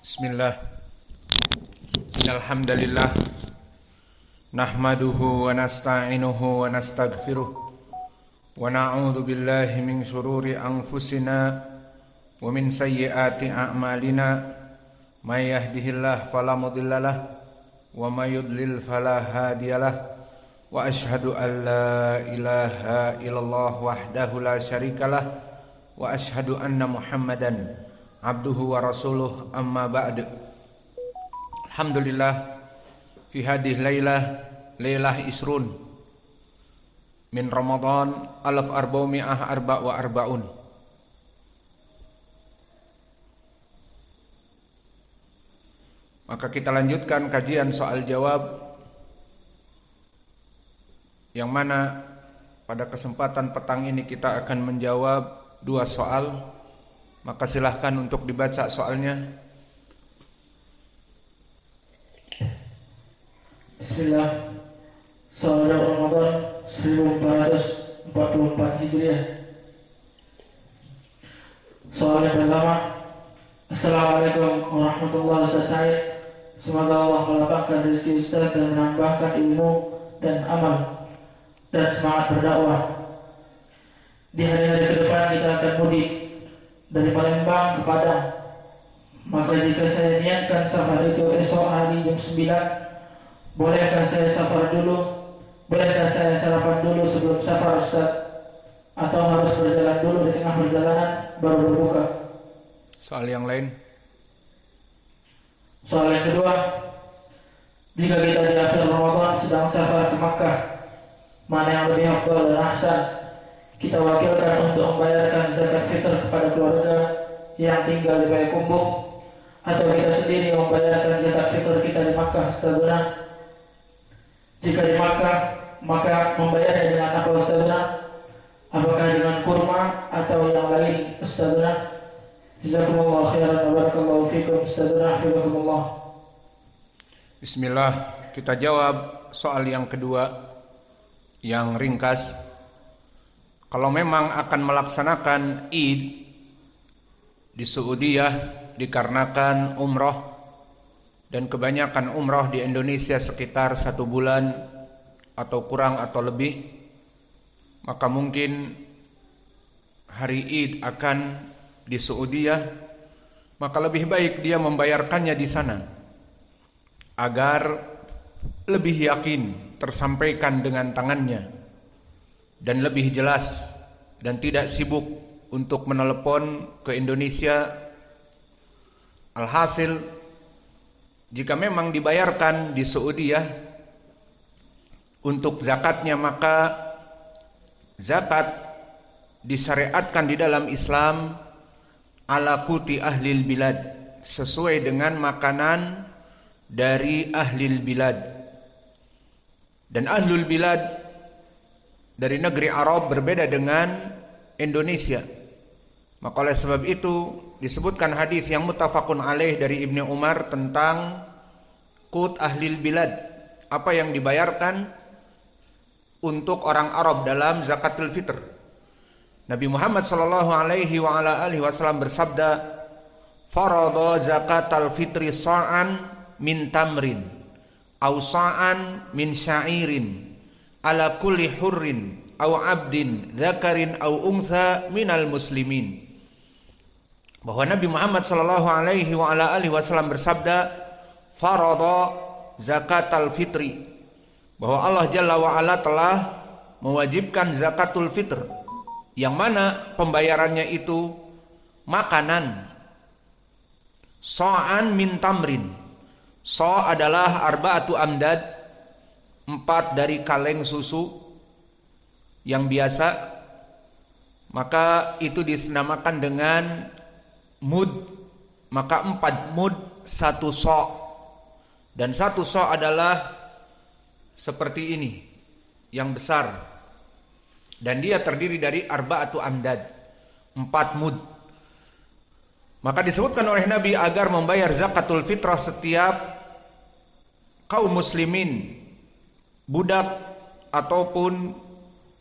Bismillah. Innal hamdalillah nahmaduhu wa nasta'inuhu wa nastaghfiruh wa na'udzu billahi min shururi anfusina wa min sayyiati a'malina may yahdihillahu fala mudhillalah wa may yudlil fala hadiyalah wa asyhadu an la ilaha illallah wahdahu la syarikalah wa asyhadu anna Muhammadan abduhu wa rasuluh amma ba'd. Alhamdulillah fi hadhihi lailah isrun min Ramadan 1444. Maka kita lanjutkan kajian soal jawab, yang mana pada kesempatan petang ini kita akan menjawab 2 soal. Maka silahkan untuk dibaca soalnya. Bismillah. Soal Ramadan 1444 Hijriah. Soal yang pertama. Assalamualaikum warahmatullahi wabarakatuh. Semoga Allah melapangkan rezeki Ustaz dan menambahkan ilmu dan amal dan semangat berdakwah. Di hari-hari ke depan kita akan mudik dari Palembang ke Padang. Maka jika saya niatkan safar itu esok hari jam 9, bolehkah saya safar dulu? Bolehkah saya sarapan dulu sebelum safar Ustaz? Atau harus berjalan dulu di tengah perjalanan baru berbuka? Soal yang lain. Soal yang kedua, jika kita di akhir Ramadan sedang safar ke Makkah, mana yang lebih afdal dan ahsan? Kita wakilkan untuk membayarkan zakat fitr kepada keluarga yang tinggal di Payakumbuh, atau kita sendiri membayarkan zakat fitr kita di Makkah Ustazuna? Jika di Makkah, maka membayarnya dengan apa Ustazuna? Apakah dengan kurma atau yang lain Ustazuna? Jazakumullah khairan wa barakallahu fikum Ustazuna, hafizakumullah. Bismillah, kita jawab soal yang kedua yang ringkas. Kalau memang akan melaksanakan Id di Saudiyah dikarenakan umroh, dan kebanyakan umroh di Indonesia sekitar 1 bulan atau kurang atau lebih, maka mungkin hari Id akan di Saudiyah, maka lebih baik dia membayarkannya di sana agar lebih yakin tersampaikan dengan tangannya dan lebih jelas, dan tidak sibuk untuk menelepon ke Indonesia. Alhasil, jika memang dibayarkan di Saudiyah untuk zakatnya, maka zakat disyariatkan di dalam Islam ala kuti ahlil bilad, sesuai dengan makanan dari ahlil bilad. Dan ahlul bilad dari negeri Arab berbeda dengan Indonesia. Maka oleh sebab itu disebutkan hadis yang muttafaqun alaih dari Ibnu Umar tentang qut ahlil bilad, apa yang dibayarkan untuk orang Arab dalam zakatul fitr. Nabi Muhammad sallallahu alaihi wa ala alihi wasallam bersabda, "Farada zakatal fitri sa'an min tamrin aw sa'an min sya'irin ala kulli hurrin aw abdin dzakarin aw untha minal muslimin." Bahwa Nabi Muhammad sallallahu alaihi wa ala alihi wasallam bersabda, farada zakatal fitri, bahwa Allah Jalla wa ala telah mewajibkan zakatul fitr, yang mana pembayarannya itu makanan. Sa'an min tamrin, sa' adalah arba'atu amdad, 4 dari kaleng susu yang biasa, maka itu disenamakan dengan mud. Maka 4 mud 1 so', dan 1 so' adalah seperti ini, yang besar, dan dia terdiri dari arba'atu amdad, 4 mud. Maka disebutkan oleh Nabi agar membayar zakatul fitrah setiap kaum muslimin, budak ataupun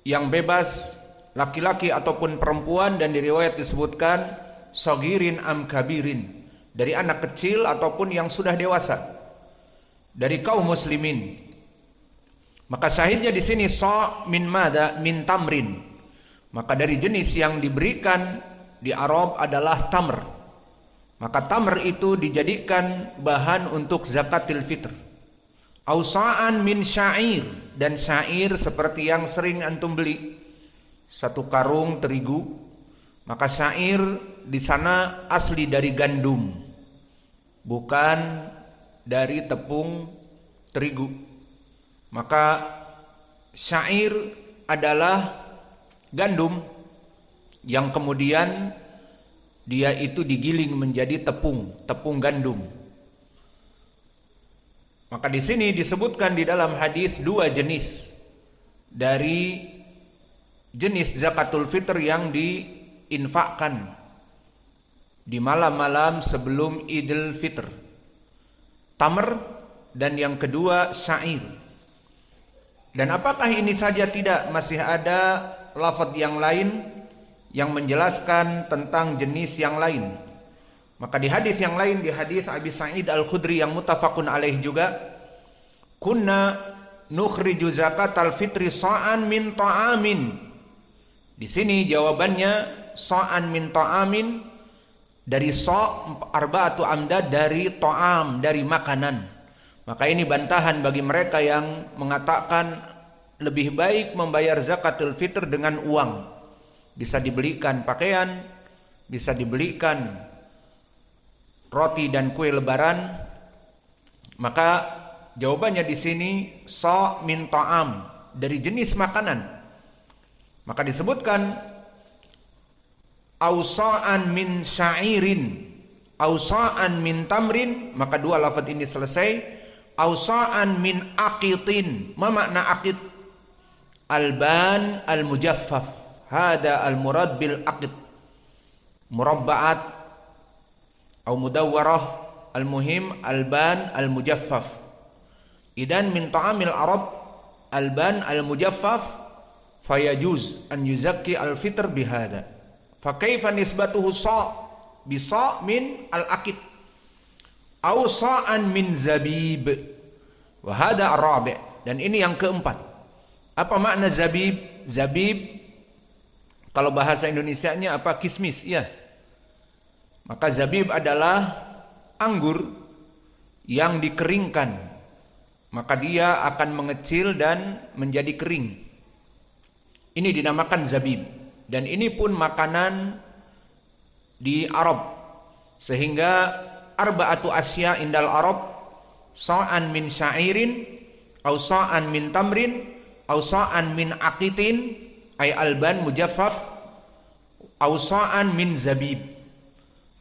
yang bebas, laki-laki ataupun perempuan, dan di riwayat disebutkan sagirin am kabirin, dari anak kecil ataupun yang sudah dewasa dari kaum muslimin. Maka syahidnya di sini sa' min mada min tamrin. Maka dari jenis yang diberikan di Arab adalah tamr. Maka tamr itu dijadikan bahan untuk zakatil fitr. Ausa'an min syair, dan syair seperti yang sering antum beli. Satu karung terigu. Maka syair di sana asli dari gandum, bukan dari tepung terigu. Maka syair adalah gandum yang kemudian dia itu digiling menjadi tepung gandum. Maka di sini disebutkan di dalam hadis dua jenis dari jenis zakatul fitr yang diinfakkan di malam-malam sebelum Idul Fitr. Tamr dan yang kedua syair. Dan apakah ini saja tidak, masih ada lafaz yang lain yang menjelaskan tentang jenis yang lain. Maka di hadis yang lain, di hadis Abi Sa'id Al-Khudri yang muttafaqun alaih juga, kunna nukhriju zakatal fitri sa'an min ta'amin. Di sini jawabannya sa'an min ta'amin, dari so' arba'atu amdad, dari ta'am, dari makanan. Maka ini bantahan bagi mereka yang mengatakan lebih baik membayar zakatul fitr dengan uang. Bisa dibelikan pakaian, bisa dibelikan roti dan kue lebaran. Maka jawabannya di sini so' min ta'am, dari jenis makanan. Maka disebutkan ausa'an min syairin, ausa'an min tamrin. Maka dua lafaz ini selesai. Ausa'an min aqitin. Ma makna aqit? Alban al-mujaffaf. Hada al-murad bil aqit. Murabba'at atau mudawwarah. Al-muhim alban al-mujaffaf. Idan min ta'amil Arab alban al-mujaffaf, fayajuz an yuzakki al-fitr bihada. Fakaifa nisbatuhu sa' bi sa' min al-aqid aw sa'an min zabib. Wa hada ar-rabi'. Dan ini yang keempat. Apa makna zabib? Zabib kalau bahasa Indonesianya apa? Kismis, ya. Maka zabib adalah anggur yang dikeringkan. Maka dia akan mengecil dan menjadi kering. Ini dinamakan zabib. Dan ini pun makanan di Arab. Sehingga arba'atu asya indal Arab, sa'an min syairin, au sa'an min tamrin, au sa'an min aqitin, ay alban mujaffaf, au sa'an min zabib.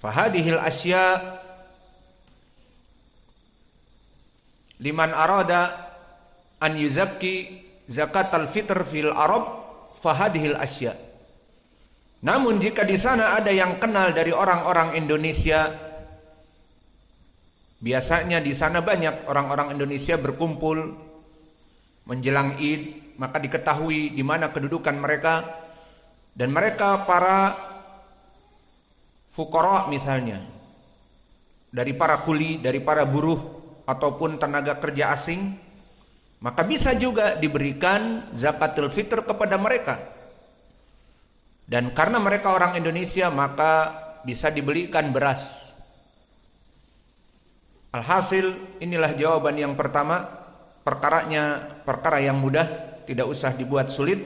Fahadihil asya liman arada an yuzakki zakatal fitr fil Arab, fahadihil asya. Namun jika di sana ada yang kenal dari orang-orang Indonesia, biasanya di sana banyak orang-orang Indonesia berkumpul menjelang Id, maka diketahui di mana kedudukan mereka, dan mereka para fuqara misalnya, dari para kuli, dari para buruh ataupun tenaga kerja asing, maka bisa juga diberikan zakatul fitr kepada mereka. Dan karena mereka orang Indonesia, maka bisa dibelikan beras. Alhasil, inilah jawaban yang pertama. Perkara yang mudah, tidak usah dibuat sulit.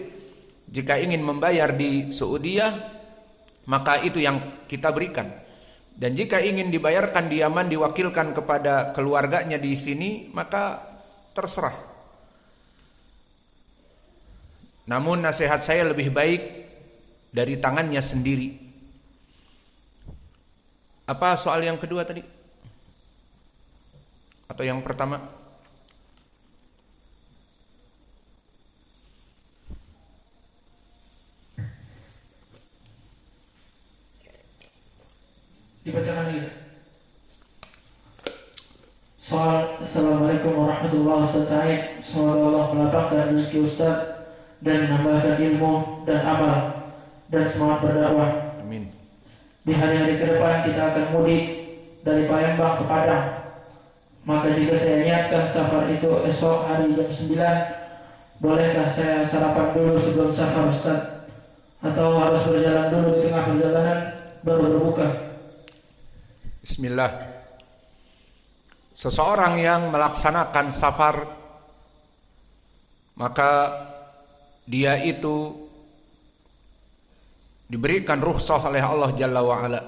Jika ingin membayar di Saudiyah, maka itu yang kita berikan. Dan jika ingin dibayarkan di Yaman, diwakilkan kepada keluarganya di sini, maka terserah. Namun nasihat saya lebih baik dari tangannya sendiri. Apa soal yang kedua tadi? Atau yang pertama? Dibacakan lagi. Soal Assalamualaikum warahmatullahi wabarakatuh. Semoga Allah melapangkan rezeki Ustaz dan menambahkan ilmu dan amal dan semangat berdakwah. Amin. Di hari-hari ke depan kita akan mudik dari Palembang ke Padang. Maka jika saya niatkan safar itu esok hari jam 9, bolehkah saya sarapan dulu sebelum safar, Ustaz? Atau harus berjalan dulu di tengah perjalanan baru berbuka? Bismillah. Seseorang yang melaksanakan safar, maka dia itu diberikan rukhsah oleh Allah Jalla wa'ala.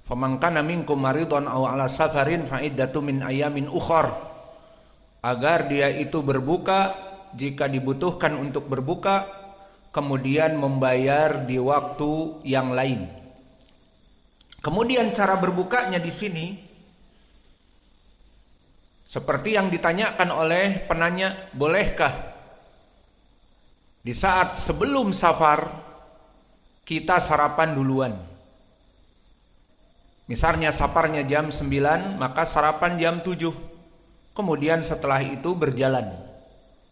Faman kana minkum maridun aw ala safarin fa iddatu min ayamin ukhar. Agar dia itu berbuka jika dibutuhkan untuk berbuka, kemudian membayar di waktu yang lain. Kemudian cara berbukanya di sini seperti yang ditanyakan oleh penanya, bolehkah di saat sebelum safar kita sarapan duluan? Misalnya safarnya jam 9, maka sarapan jam 7. Kemudian setelah itu berjalan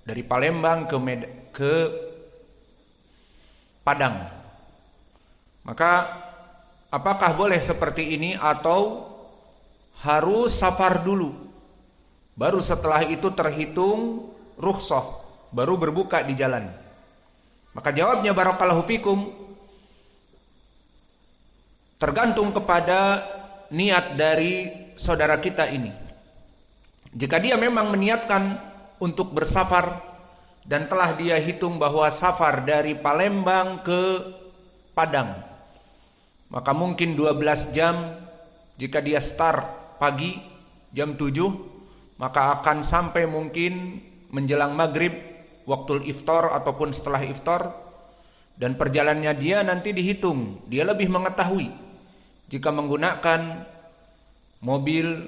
dari Palembang ke Padang. Maka apakah boleh seperti ini atau harus safar dulu? Baru setelah itu terhitung rukhsah, baru berbuka di jalan. Maka jawabnya barakallahu fikum, tergantung kepada niat dari saudara kita ini. Jika dia memang meniatkan untuk bersafar dan telah dia hitung bahwa safar dari Palembang ke Padang, maka mungkin 12 jam. Jika dia start pagi jam 7, maka akan sampai mungkin menjelang maghrib, waktu iftar ataupun setelah iftar. Dan perjalanannya dia nanti dihitung, dia lebih mengetahui. Jika menggunakan mobil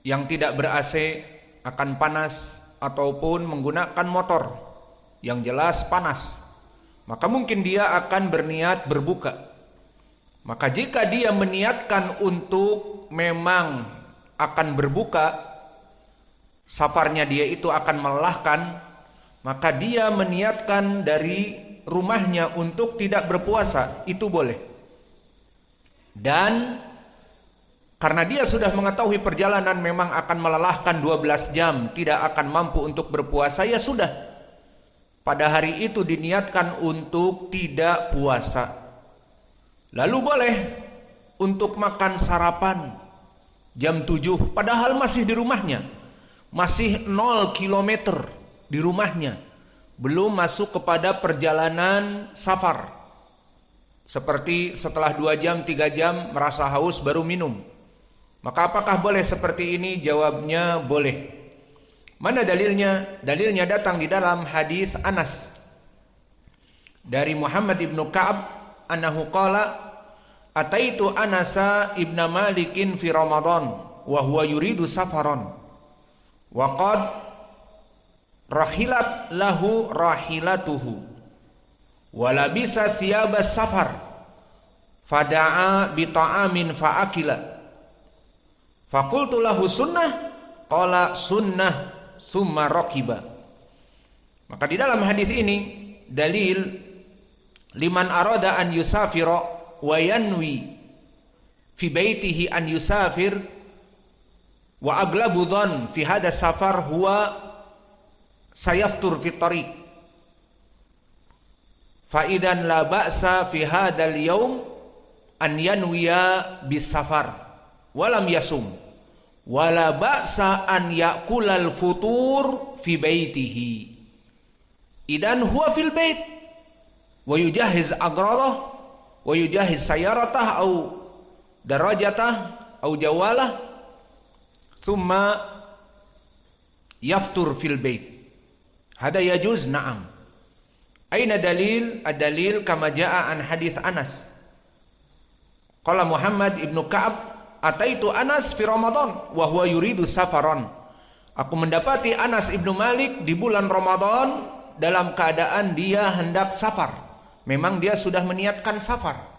yang tidak ber-AC akan panas, ataupun menggunakan motor yang jelas panas, maka mungkin dia akan berniat berbuka. Maka jika dia meniatkan untuk memang akan berbuka, safarnya dia itu akan melelahkan, maka dia meniatkan dari rumahnya untuk tidak berpuasa, itu boleh. Dan karena dia sudah mengetahui perjalanan memang akan melelahkan 12 jam, tidak akan mampu untuk berpuasa, ya sudah. Pada hari itu diniatkan untuk tidak puasa. Lalu boleh untuk makan sarapan jam 7, padahal masih di rumahnya. Masih 0 kilometer di rumahnya. Belum masuk kepada perjalanan safar. Seperti setelah 2 jam, 3 jam merasa haus baru minum. Maka apakah boleh seperti ini? Jawabnya boleh. Mana dalilnya? Dalilnya datang di dalam hadis Anas dari Muhammad ibnu Ka'ab annahu qala ataitu Anasa ibna Malikin fi Ramadan wa huwa yuridu safaran wa qad rahilat lahu rahilatuhu wala bisa thiyabas safar fada'a bi ta'amin fa'akila faqultu lahu sunnah qala sunnah thumma raqiba. Maka di dalam hadis ini dalil liman arada an yusafira wa yanwi fi baitihi an yusafir wa aglabu dhann fi hada safar huwa sayaftur fi tariq Fa'idan la ba'sa fi hadal yaum an yanwiya bis safar walam yasum wala ba'sa an ya'kulal futur fi baitihi idan huwa fil bait wa yujahiz agradah wa yujahiz sayaratah au darajatah au jawalah thumma yaftur fil bait. Hada yajuz na'am. Aina dalil? Ad-dalil kama jaa an hadits Anas. Qala Muhammad ibnu Ka'ab, ataitu Anas fi Ramadan wa huwa yuridu safaran. Aku mendapati Anas ibnu Malik di bulan Ramadan dalam keadaan dia hendak safar. Memang dia sudah meniatkan safar.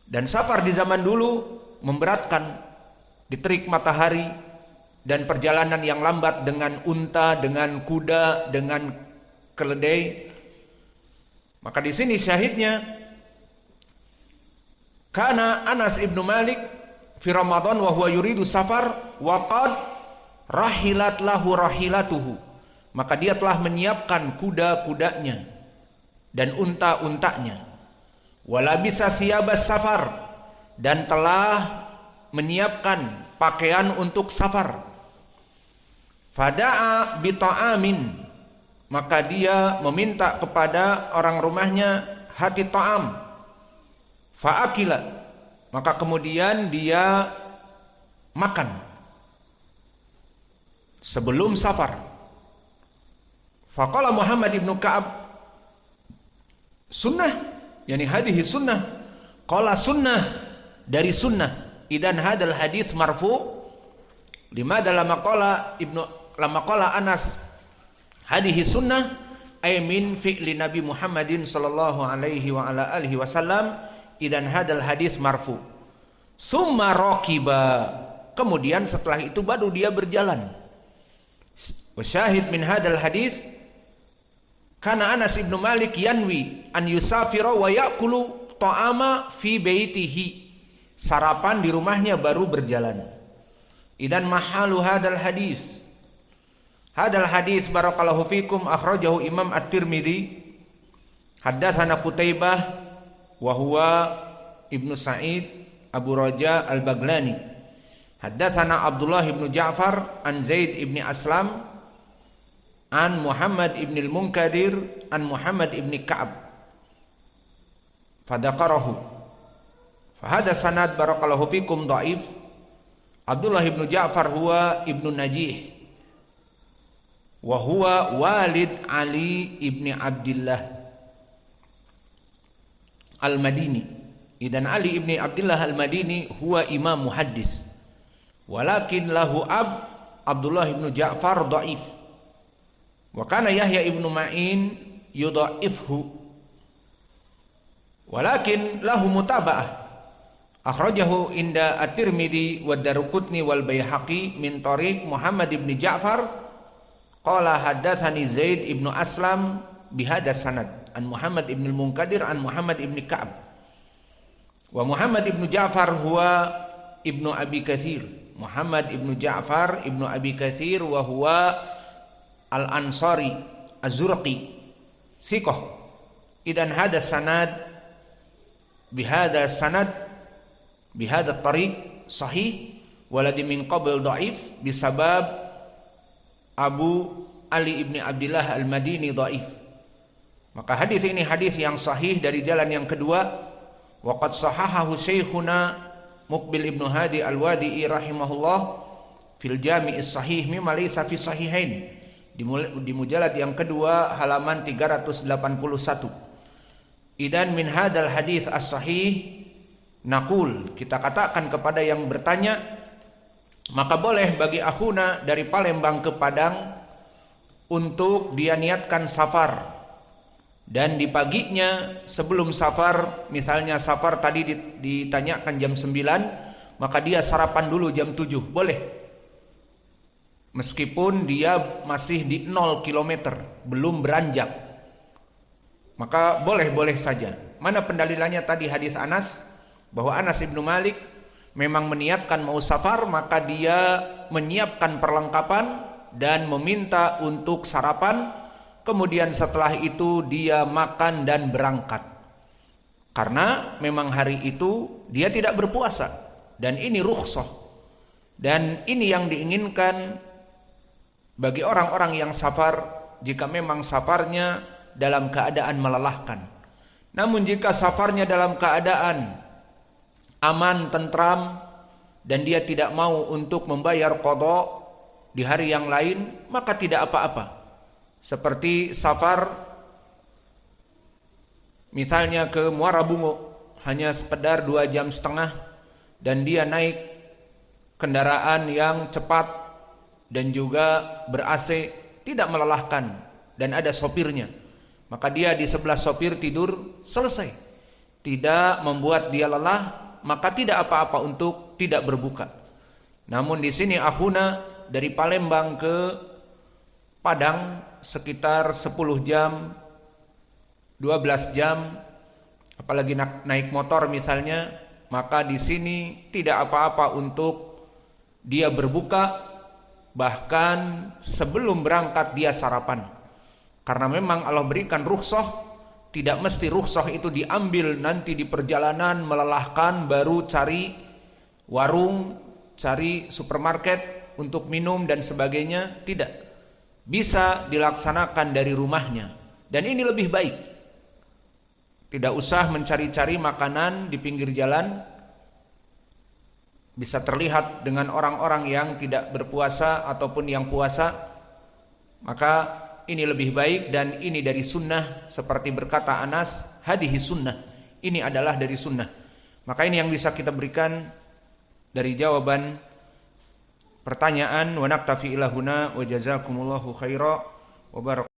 Dan safar di zaman dulu memberatkan, diterik matahari dan perjalanan yang lambat dengan unta, dengan kuda, dengan keledai. Maka di sini syahidnya karena Anas ibnu Malik fi Ramadan wa huwa yuridu safar wa qad rahilat lahu rahilatuhu, maka dia telah menyiapkan kuda-kudanya dan unta-untanya, walabisa thiyabas safar, dan telah menyiapkan pakaian untuk safar, fada'a bita'amin, maka dia meminta kepada orang rumahnya hati ta'am, fa'akila, maka kemudian dia makan sebelum safar. Faqala Muhammad ibn Ka'ab, sunnah, yani hadhihi sunnah. Qala sunnah, dari sunnah. Idan hadal hadits marfu, lima dalam qala Anas hadhihi sunnah ay min fi'li Nabi Muhammadin sallallahu alaihi wa ala alihi wasallam. Idan hadal hadits marfu. Summa raqiba, kemudian setelah itu baru dia berjalan. Wa syahid min hadal hadits, karena Anas ibnu Malik yanwi an yusafira wa ya'kulu ta'ama fi baitihi, sarapan di rumahnya baru berjalan. Idan mahalu hadal hadis, barakallahu fikum, akhrajahu Imam At-Tirmidzi. Haddatsana Qutaibah wa huwa Ibnu Sa'id Abu Raja Al-Baglani. Haddatsana Abdullah ibnu Ja'far an Zaid ibni Aslam an Muhammad ibn al-Munkadir an Muhammad ibn Ka'ab fadaqarahu. Fahada sanad barakallahu fikum dhaif. Abdullah ibn Ja'far huwa ibnu Najih wa huwa walid Ali ibn Abdullah al-Madini. Idan Ali ibn Abdullah al-Madini huwa imam muhaddis, walakin lahu Abdullah ibn Ja'far dhaif. Wa kana Yahya ibnu Ma'in yudha'ifhu, walakin lahu mutaba'ah akhrajahu inda At-Tirmidzi wa Daruqutni wal Baihaqi min tariq Muhammad ibn Ja'far qala haddatsani Zaid ibnu Aslam bihada sanad an Muhammad ibn al-Munkadir an Muhammad ibn Ka'ab. Wa Muhammad ibn Ja'far huwa ibnu Abi Katsir. Muhammad ibn Ja'far ibnu Abi Katsir wa huwa Al-Ansari Az-Zurqi thiqah. Idan hada sanad bihada tariq sahih, waladi min qabl dhaif bisabab Abu Ali ibn Abdullah Al-Madini dhaif. Maka hadis ini hadis yang sahih dari jalan yang kedua. Wa qad sahahahu Syekhuna Muqbil ibn Hadi Al-Wadi'i rahimahullah fil Jami'is Sahih mimma laysa fi sahihain, di mujalad yang kedua halaman 381. Idan min hadal hadis as-sahih naqul, kita katakan kepada yang bertanya, maka boleh bagi akhuna dari Palembang ke Padang untuk dia niatkan safar, dan di paginya sebelum safar, misalnya safar tadi ditanyakan jam 9, maka dia sarapan dulu jam 7, boleh. Meskipun dia masih di 0 km, belum beranjak, maka boleh-boleh saja. Mana pendalilannya tadi hadis Anas, bahwa Anas ibnu Malik memang meniatkan mau safar, maka dia menyiapkan perlengkapan dan meminta untuk sarapan, kemudian setelah itu dia makan dan berangkat. Karena memang hari itu dia tidak berpuasa, dan ini rukhsah, dan ini yang diinginkan bagi orang-orang yang safar, jika memang safarnya dalam keadaan melelahkan. Namun jika safarnya dalam keadaan aman, tentram, dan dia tidak mau untuk membayar qadha di hari yang lain, maka tidak apa-apa. Seperti safar misalnya ke Muara Bungo, hanya sekedar 2,5 jam, dan dia naik kendaraan yang cepat dan juga ber-AC, tidak melelahkan, dan ada sopirnya, maka dia di sebelah sopir tidur, selesai. Tidak membuat dia lelah, maka tidak apa-apa untuk tidak berbuka. Namun di sini akhuna dari Palembang ke Padang sekitar 10 jam, 12 jam, apalagi naik motor misalnya, maka di sini tidak apa-apa untuk dia berbuka, bahkan sebelum berangkat dia sarapan. Karena memang Allah berikan rukhsah, tidak mesti rukhsah itu diambil nanti di perjalanan melelahkan baru cari warung, cari supermarket untuk minum dan sebagainya. Tidak, bisa dilaksanakan dari rumahnya, dan ini lebih baik. Tidak usah mencari-cari makanan di pinggir jalan, bisa terlihat dengan orang-orang yang tidak berpuasa ataupun yang puasa. Maka ini lebih baik, dan ini dari sunnah. Seperti berkata Anas, hadihi sunnah, ini adalah dari sunnah. Maka ini yang bisa kita berikan dari jawaban pertanyaan. Wa naktafi ila huna wa jazakumullahu khaira wa barak.